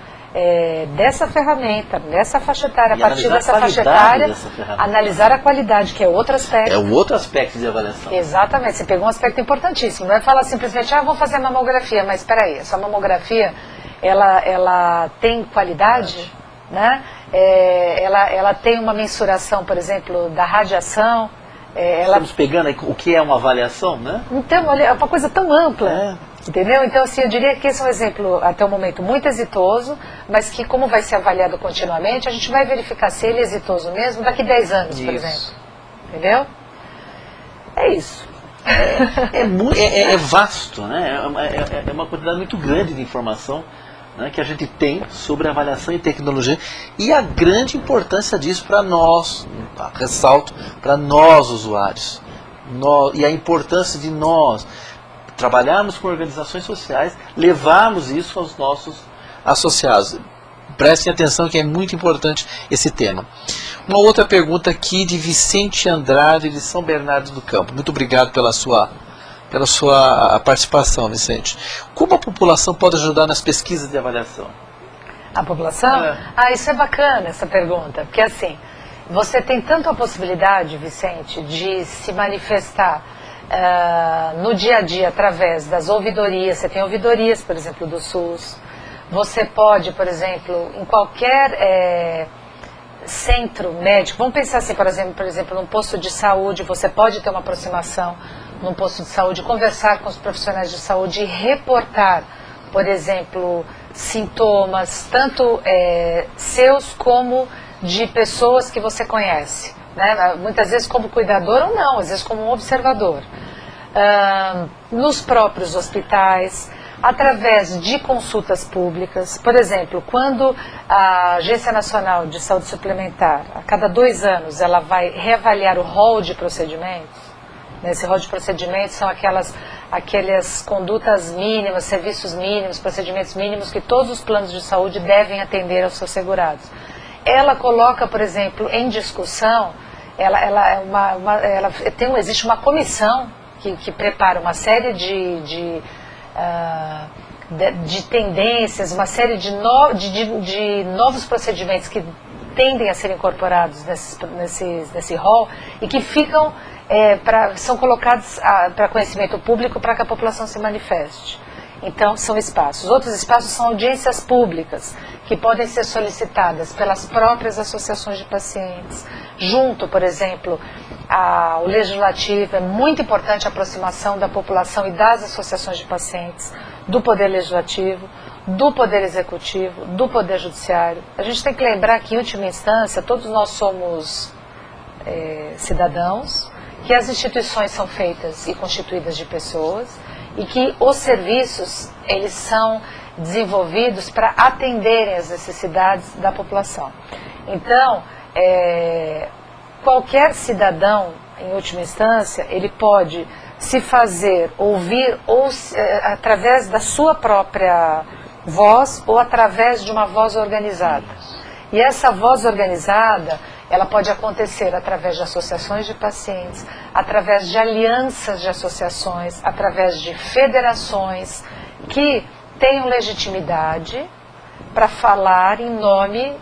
dessa ferramenta, dessa faixa etária, a partir dessa faixa etária, analisar a qualidade, que é outro aspecto. É um outro aspecto de avaliação. Exatamente, você pegou um aspecto importantíssimo. Não é falar simplesmente, vou fazer a mamografia, mas espera aí, essa mamografia, ela tem qualidade, né? Ela tem uma mensuração, por exemplo, da radiação. Estamos pegando aí o que é uma avaliação, né? Então, olha, é uma coisa tão ampla. Entendeu? Então, assim, eu diria que esse é um exemplo, até o momento, muito exitoso, mas que, como vai ser avaliado continuamente, a gente vai verificar se ele é exitoso mesmo daqui 10 anos, por exemplo. Entendeu? É isso. É vasto, né? É uma quantidade muito grande de informação, né, que a gente tem sobre avaliação e tecnologia e a grande importância disso para nós, ressalto, para nós usuários. E a importância de nós trabalharmos com organizações sociais, levarmos isso aos nossos associados. Prestem atenção que é muito importante esse tema. Uma outra pergunta aqui de Vicente Andrade, de São Bernardo do Campo. Muito obrigado pela sua participação, Vicente. Como a população pode ajudar nas pesquisas de avaliação? A população? Isso é bacana, essa pergunta, porque assim, você tem tanto a possibilidade, Vicente, de se manifestar no dia a dia através das ouvidorias. Você tem ouvidorias, por exemplo, do SUS. Você pode, por exemplo, em qualquer centro médico, vamos pensar assim, por exemplo, num posto de saúde, você pode ter uma aproximação num posto de saúde, conversar com os profissionais de saúde e reportar, por exemplo, sintomas, tanto seus como de pessoas que você conhece, né? Muitas vezes como cuidador ou não, às vezes como um observador. Nos próprios hospitais, através de consultas públicas. Por exemplo, quando a Agência Nacional de Saúde Suplementar, a cada 2 anos, ela vai reavaliar o rol de procedimentos. Esse rol de procedimentos são aquelas condutas mínimas, serviços mínimos, procedimentos mínimos que todos os planos de saúde devem atender aos seus segurados. Ela coloca, por exemplo, em discussão, existe uma comissão que prepara uma série de tendências, uma série de novos procedimentos que tendem a ser incorporados nesse rol e que são colocados para conhecimento público para que a população se manifeste. Então, são espaços. Outros espaços são audiências públicas, que podem ser solicitadas pelas próprias associações de pacientes. Junto, por exemplo, ao Legislativo, é muito importante a aproximação da população e das associações de pacientes, do Poder Legislativo, do Poder Executivo, do Poder Judiciário. A gente tem que lembrar que, em última instância, todos nós somos cidadãos, que as instituições são feitas e constituídas de pessoas e que os serviços, eles são desenvolvidos para atenderem às necessidades da população. Então, qualquer cidadão, em última instância, ele pode se fazer ouvir através da sua própria voz ou através de uma voz organizada. E essa voz organizada, ela pode acontecer através de associações de pacientes, através de alianças de associações, através de federações que tenham legitimidade para falar em nome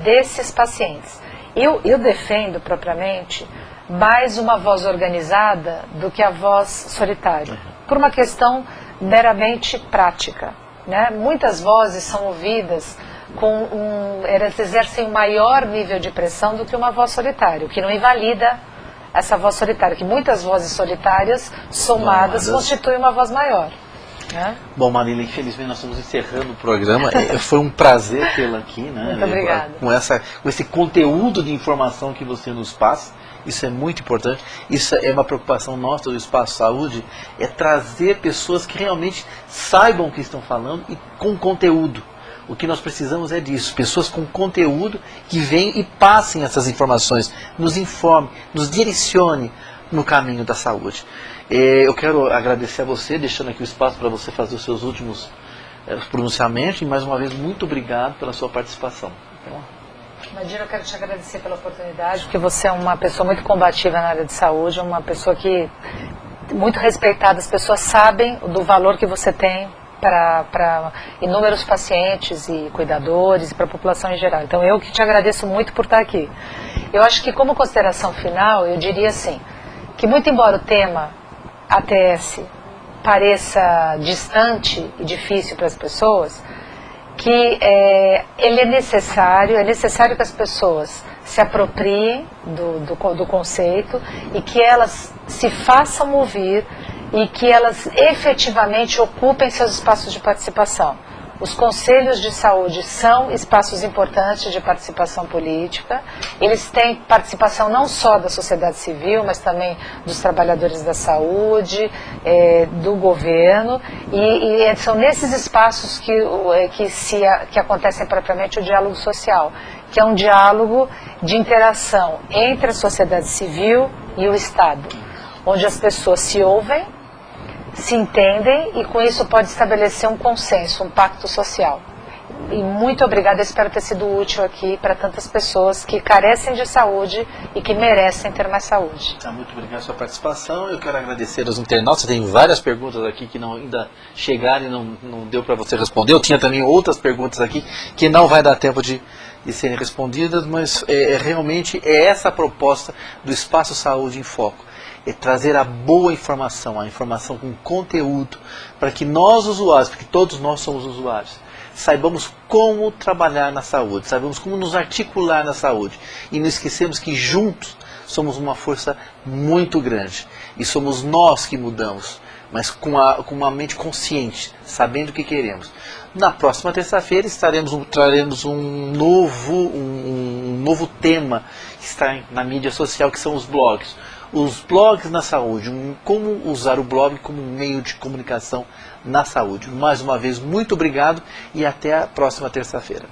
desses pacientes. Eu defendo propriamente mais uma voz organizada do que a voz solitária, por uma questão meramente prática, né? Muitas vozes são ouvidas elas exercem um maior nível de pressão do que uma voz solitária, o que não invalida essa voz solitária, que muitas vozes solitárias somadas constituem uma voz maior. Né? Bom, Marília, infelizmente nós estamos encerrando o programa. Foi um prazer tê-la aqui, né? Muito obrigada. Com esse conteúdo de informação que você nos passa. Isso é muito importante. Isso é uma preocupação nossa do Espaço Saúde, é trazer pessoas que realmente saibam o que estão falando e com conteúdo. O que nós precisamos é disso, pessoas com conteúdo que venham e passem essas informações, nos informe, nos direcione no caminho da saúde. Eu quero agradecer a você, deixando aqui o espaço para você fazer os seus últimos pronunciamentos, e mais uma vez, muito obrigado pela sua participação. Imagina, eu quero te agradecer pela oportunidade, porque você é uma pessoa muito combativa na área de saúde, uma pessoa que muito respeitada, as pessoas sabem do valor que você tem para inúmeros pacientes e cuidadores e para a população em geral. Então eu que te agradeço muito por estar aqui. Eu acho que como consideração final, eu diria assim, que muito embora o tema ATS pareça distante e difícil para as pessoas, que ele é necessário que as pessoas se apropriem do conceito e que elas se façam ouvir e que elas efetivamente ocupem seus espaços de participação. Os conselhos de saúde são espaços importantes de participação política. Eles têm participação não só da sociedade civil, mas também dos trabalhadores da saúde, do governo. E são nesses espaços que acontecem propriamente o diálogo social, que é um diálogo de interação entre a sociedade civil e o Estado, onde as pessoas se ouvem, se entendem e com isso pode estabelecer um consenso, um pacto social. E muito obrigada, espero ter sido útil aqui para tantas pessoas que carecem de saúde e que merecem ter mais saúde. Muito obrigado pela sua participação. Eu quero agradecer aos internautas. Tem várias perguntas aqui que ainda chegaram e não deu para você responder. Eu tinha também outras perguntas aqui que não vai dar tempo de serem respondidas, mas realmente é essa a proposta do Espaço Saúde em Foco. É trazer a boa informação, a informação com conteúdo, para que nós usuários, porque todos nós somos usuários, saibamos como trabalhar na saúde, saibamos como nos articular na saúde. E não esquecemos que juntos somos uma força muito grande. E somos nós que mudamos, mas com uma mente consciente, sabendo o que queremos. Na próxima terça-feira traremos um novo tema que está na mídia social, que são os blogs. Os blogs na saúde, como usar o blog como um meio de comunicação na saúde. Mais uma vez, muito obrigado e até a próxima terça-feira.